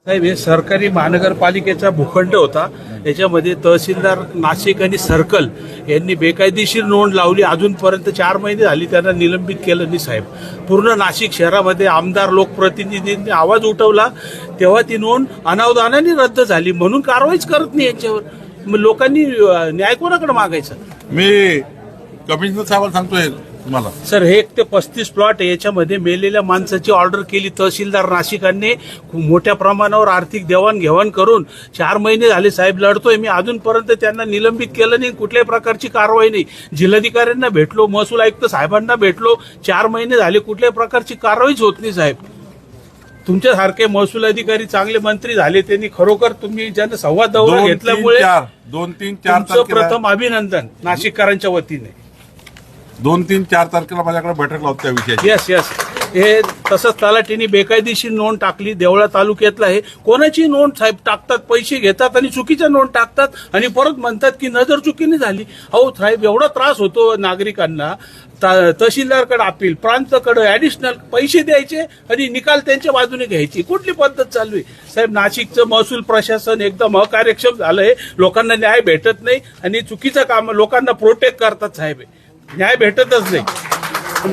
साहेब, हे सरकारी महानगरपालिकेचा भूखंड होता. याच्यामध्ये तहसीलदार नाशिक आणि सर्कल यांनी बेकायदेशीर नोंद लावली. अजूनपर्यंत 4 महिने झाली त्यांना निलंबित केलं नाही साहेब. पूर्ण नाशिक शहरामध्ये आमदार लोकप्रतिनिधींनी आवाज उठवला तेव्हा ती नोंद अनावधानाने रद्द झाली. म्हणून कारवाईच करत नाही यांच्यावर. मग लोकांनी न्याय कोणाकडे मागायचा? मी कमिशनर साहेबांना सांगतोय तुम्हाला. सर, हे 1 ते 35 प्लॉट आहे. याच्यामध्ये मेलेल्या माणसाची ऑर्डर केली तहसीलदार नाशिकांनी. मोठ्या प्रमाणावर आर्थिक देवाणघेवाण करून 4 महिने झाले साहेब लढतोय मी. अजूनपर्यंत त्यांना निलंबित केलं नाही. कुठल्याही प्रकारची कारवाई नाही. जिल्हाधिकाऱ्यांना भेटलो, महसूल आयुक्त साहेबांना भेटलो, 4 महिने झाले कुठल्याही प्रकारची कारवाईच होत नाही साहेब. तुमच्यासारखे महसूल अधिकारी चांगले मंत्री झाले, त्यांनी खरोखर तुम्ही जनसंवाद दौरा घेतल्यामुळे 2-3-4 तुमचं प्रथम अभिनंदन नाशिककरांच्या वतीने. 2-3-4 तारखेला माझ्याकडे बैठक लावतो त्या विषयाची. यस. हे तसंच तलाठीने बेकायदेशीर नोंद टाकली. देवळा तालुक्यातला आहे. कोणाची नोंद साहेब टाकतात, पैसे घेतात आणि चुकीच्या नोंद टाकतात आणि परत म्हणतात की नजर चुकीने झाली. अहो साहेब, एवढा त्रास होतो नागरिकांना. तहसीलदारकडे अपील, प्रांतकडे ऍडिशनल पैसे द्यायचे आणि निकाल त्यांच्या बाजूने घ्यायची. कुठली पद्धत चालू आहे साहेब? नाशिकचं महसूल प्रशासन एकदम अकार्यक्षम झालंय. लोकांना न्याय भेटत नाही आणि चुकीचं काम लोकांना प्रोटेक्ट करतात साहेब. न्याय भेटतच नाही.